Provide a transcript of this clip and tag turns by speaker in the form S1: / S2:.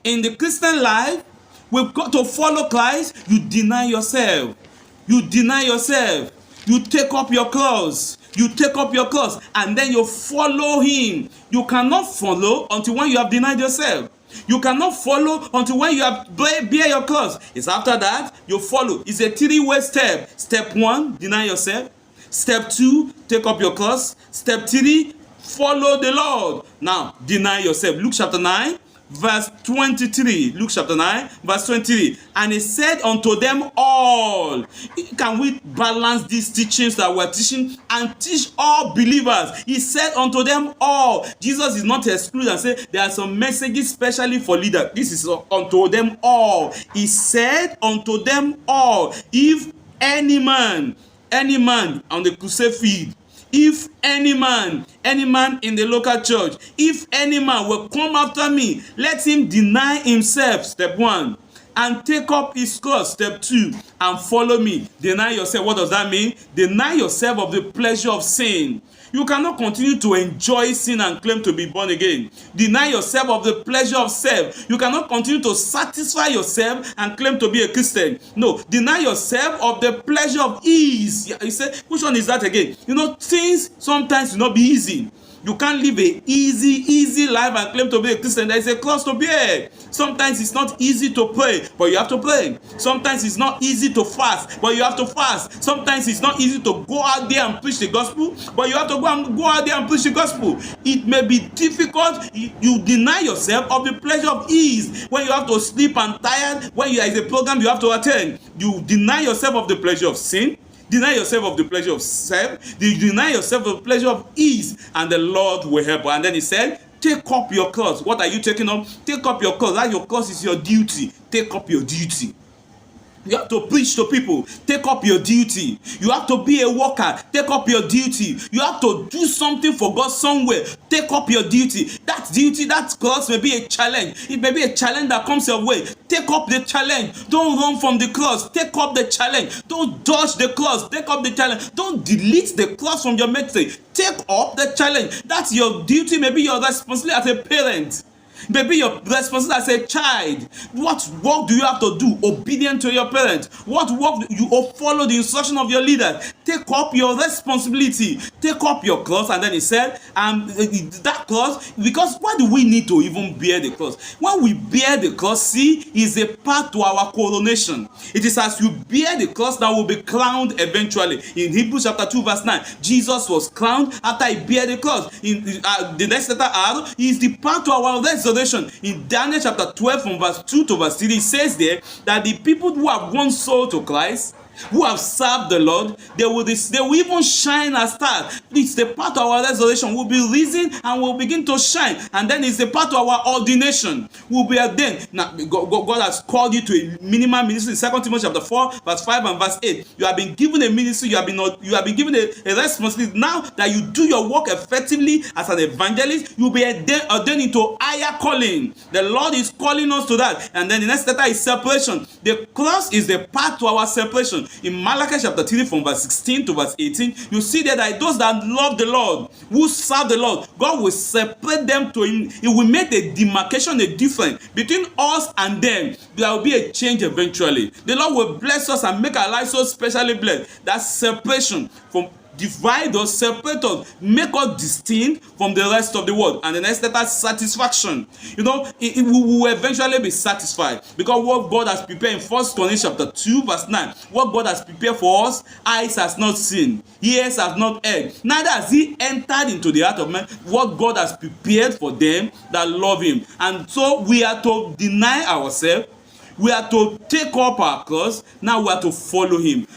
S1: In the Christian life, we've got to follow Christ. You deny yourself. You deny yourself. You take up your cross. You take up your cross and then you follow him. You cannot follow until when you have denied yourself. You cannot follow until when you have bear your cross. It's after that you follow. It's a three-way step. Step 1, deny yourself. Step 2, take up your cross. Step 3, follow the Lord. Now, deny yourself. Luke chapter 9, verse 23. Luke chapter 9, verse 23. And he said unto them all. Can we balance these teachings that we're teaching and teach all believers? He said unto them all. Jesus is not excluded and say there are some messages specially for leaders. This is unto them all. He said unto them all. If any man on the crusade field, if any man in the local church, if any man will come after me, let him deny himself, step 1, and take up his cross, step 2, and follow me. Deny yourself. What does that mean? Deny yourself of the pleasure of sin. You cannot continue to enjoy sin and claim to be born again. Deny yourself of the pleasure of self. You cannot continue to satisfy yourself and claim to be a Christian. No, deny yourself of the pleasure of ease. You say, which one is that again? You know, things sometimes will not be easy. You can't live a easy life and claim to be a Christian. There is a cross to bear. Sometimes it's not easy to pray, but you have to pray. Sometimes it's not easy to fast, but you have to fast. Sometimes it's not easy to go out there and preach the gospel, but you have to go out there and preach the gospel. It may be difficult. You deny yourself of the pleasure of ease. When you have to sleep and tired, when there is a program you have to attend, you deny yourself of the pleasure of sin. Deny yourself of the pleasure of self. Deny yourself of the pleasure of ease, and the Lord will help. And then he said, take up your cross. What are you taking up? Take up your cross. That your cross is your duty. Take up your duty. You have to preach to people. Take up your duty. You have to be a worker. Take up your duty. You have to do something for God somewhere. Take up your duty. That duty, that cross may be a challenge. It may be a challenge that comes your way. Take up the challenge. Don't run from the cross. Take up the challenge. Don't dodge the cross. Take up the challenge. Don't delete the cross from your message. Take up the challenge. That's your duty. Maybe your responsibility as a parent. Maybe your responsibility as a child. What work do you have to do? Obedient to your parents. What work do you follow the instruction of your leader? Take up your responsibility. Take up your cross. And then he said, that cross, because why do we need to even bear the cross? When we bear the cross, see, is a part to our coronation. It is as you bear the cross that will be crowned eventually. In Hebrews chapter 2 verse 9, Jesus was crowned after he bear the cross. In the next letter R is the part to our resurrection. In Daniel chapter 12 from verse 2 to verse 3, it says there that the people who have won soul to Christ, who have served the Lord, they will even shine as stars. It's the part of our resurrection. We'll be risen and we'll begin to shine. And then it's the part of our ordination. We'll be ordained. Now, God has called you to a minimal ministry. 2 Timothy chapter 4, verse 5 and verse 8. You have been given a ministry. You have been given a responsibility. Now that you do your work effectively as an evangelist, you'll be ordained into higher calling. The Lord is calling us to that. And then the next letter is separation. The cross is the path to our separation. In Malachi chapter 3 from verse 16 to verse 18, you see there that those that love the Lord, who serve the Lord, God will separate them to him. He will make a demarcation, a difference between us and them. There will be a change eventually. The Lord will bless us and make our lives so specially blessed. That separation from divide us, separate us, make us distinct from the rest of the world. And the next letter is satisfaction. You know, we will eventually be satisfied because what God has prepared in 1 Corinthians chapter 2 verse 9, what God has prepared for us, eyes has not seen, ears have not heard, neither has he entered into the heart of man what God has prepared for them that love him. And so we are to deny ourselves, we are to take up our cross, now we are to follow him.